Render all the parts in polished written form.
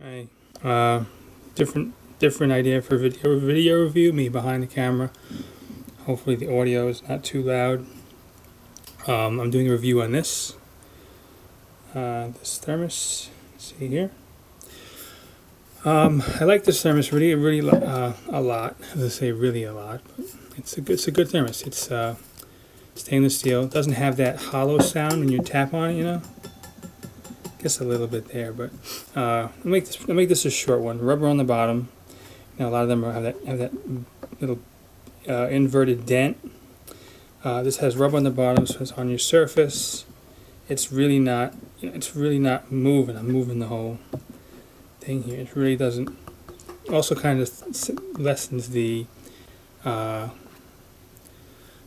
Hey, different idea for video review. Me behind the camera. Hopefully the audio is not too loud. I'm doing a review on this thermos. See here. I like this thermos really a lot. As I say, really a lot. But it's a good thermos. It's stainless steel. It doesn't have that hollow sound when you tap on it. You know. Guess a little bit there, but I'll make this a short one. Rubber on the bottom. You know, a lot of them have that little inverted dent. This has rubber on the bottom, so it's on your surface. It's really not. It's really not moving. I'm moving the whole thing here. It really doesn't. Also, kind of lessens the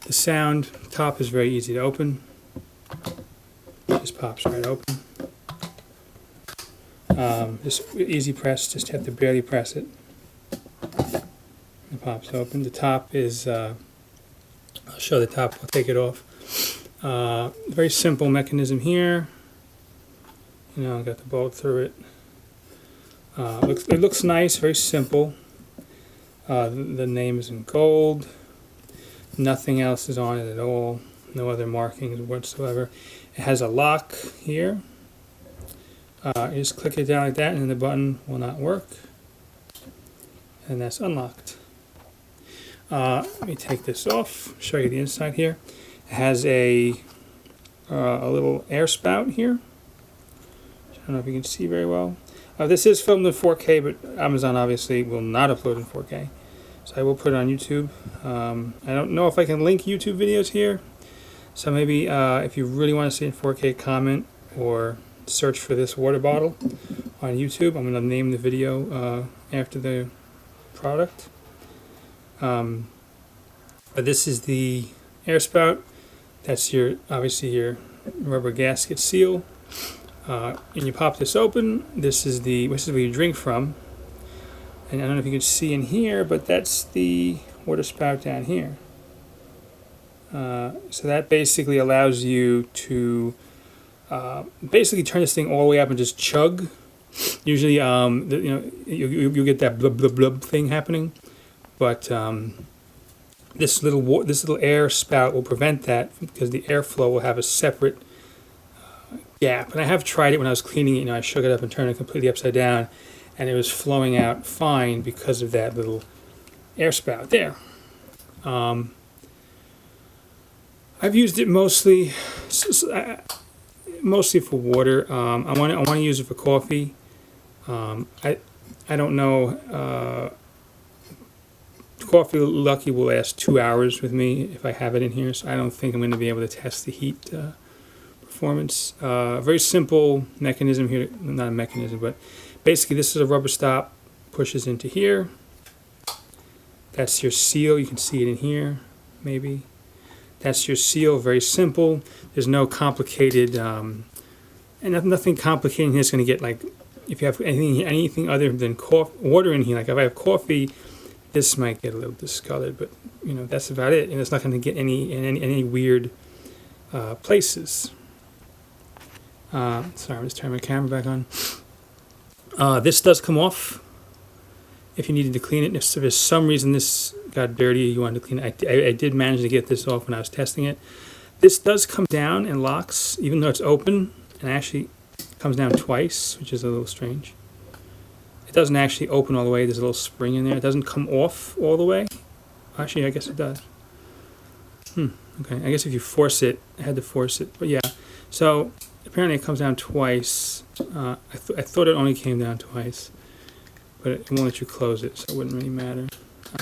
sound. Top is very easy to open. Just pops right open. Just easy press, just have to barely press it. It pops open. The top is, I'll show the top, I'll take it off. Very simple mechanism here. You know, got the bolt through it. It looks nice, very simple. The name is in gold. Nothing else is on it at all. No other markings whatsoever. It has a lock here. You just click it down like that and then the button will not work. And that's unlocked. Let me take this off, show you the inside here. It has a little air spout here. I don't know if you can see very well. This is filmed in 4K, but Amazon obviously will not upload in 4K. So I will put it on YouTube. I don't know if I can link YouTube videos here. So maybe if you really want to see it in 4K, comment or search for this water bottle on YouTube. I'm going to name the video after the product. But this is the air spout. That's obviously your rubber gasket seal. And you pop this open. This is where you drink from. And I don't know if you can see in here, but that's the water spout down here. So that basically allows you to basically turn this thing all the way up and just chug. Usually, you get that blub blub blub thing happening, but this little air spout will prevent that because the airflow will have a separate gap. And I have tried it when I was cleaning it. You know, I shook it up and turned it completely upside down, and it was flowing out fine because of that little air spout there. I've used it mostly for water. I want to use it for coffee. I don't know. Coffee Lucky will last 2 hours with me if I have it in here, so I don't think I'm going to be able to test the heat performance. Very simple mechanism here. Not a mechanism, but basically this is a rubber stop. Pushes into here. That's your seal. You can see it in here, maybe. That's your seal, very simple. There's no complicated, and nothing complicated here is going to get, like, if you have anything other than water in here, like if I have coffee, this might get a little discolored, but, you know, that's about it. And it's not going to get any weird places. Sorry, I'm just turning my camera back on. This does come off if you needed to clean it. If for some reason this got dirty, you wanted to clean it. I did manage to get this off when I was testing it. This does come down and locks, even though it's open, and actually comes down twice, which is a little strange. It doesn't actually open all the way. There's a little spring in there. It doesn't come off all the way. Actually, I guess it does. Okay, I guess if you force it, I had to force it. But yeah, so apparently it comes down twice. I thought it only came down twice, but it won't let you close it, so it wouldn't really matter.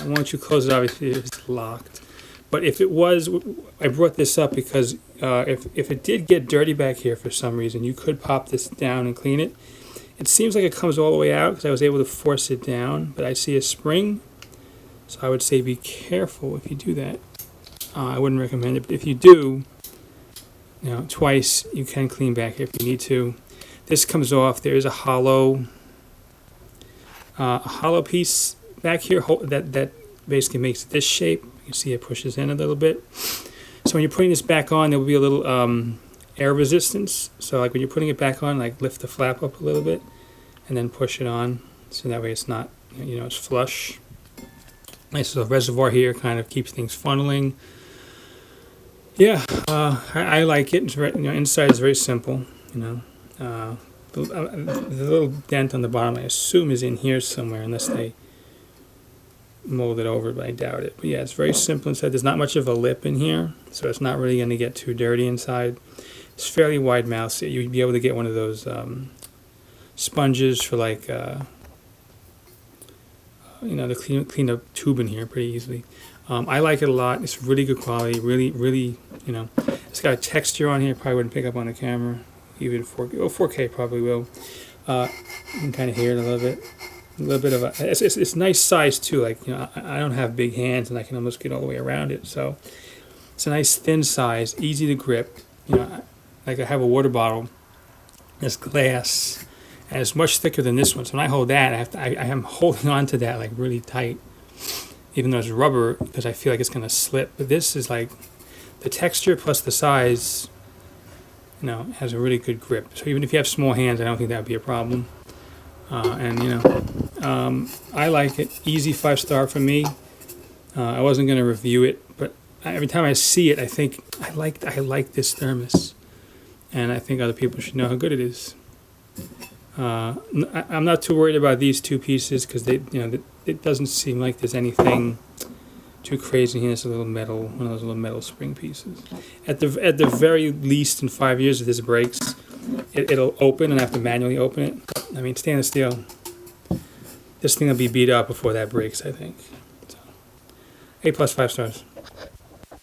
Once you close it, obviously it's locked. But if it was, I brought this up because if it did get dirty back here for some reason, you could pop this down and clean it. It seems like it comes all the way out because I was able to force it down, but I see a spring, so I would say be careful if you do that. I wouldn't recommend it, but if you do, you know, twice, you can clean back here if you need to. This comes off. There is a hollow piece back here that basically makes this shape. You can see it pushes in a little bit. So when you're putting this back on, there will be a little air resistance. So like when you're putting it back on, like lift the flap up a little bit, and then push it on, so that way it's not, you know, it's flush. Nice little reservoir here, kind of keeps things funneling. Yeah, I like it. It's very, you know, inside is very simple. You know, the little dent on the bottom, I assume, is in here somewhere, unless they mold it over, but I doubt it. But yeah, it's very simple inside. There's not much of a lip in here, so it's not really going to get too dirty inside. It's fairly wide mouth, so you'd be able to get one of those sponges for like, you know, to clean up tube in here pretty easily. I like it a lot. It's really good quality. Really, you know, it's got a texture on here. Probably wouldn't pick up on the camera. Even 4K, well, 4K probably will. You can kind of hear it a little bit. A little bit of a. It's nice size too. Like, you know, I don't have big hands, and I can almost get all the way around it. So it's a nice thin size, easy to grip. You know, like I have a water bottle. It's glass, and it's much thicker than this one. So when I hold that, I am holding on to that like really tight, even though it's rubber, because I feel like it's going to slip. But this is like the texture plus the size, you know, has a really good grip. So even if you have small hands, I don't think that would be a problem. And, you know, I like it. Easy 5-star for me. I wasn't going to review it, but every time I see it, I think I like this thermos. And I think other people should know how good it is. I'm not too worried about these two pieces, because they, you know, it doesn't seem like there's anything too crazy here. It's a little metal, one of those little metal spring pieces. At the very least, in 5 years, if this breaks, it'll open, and I have to manually open it. I mean, stainless steel. This thing will be beat up before that breaks, I think. So, A+, 5 stars.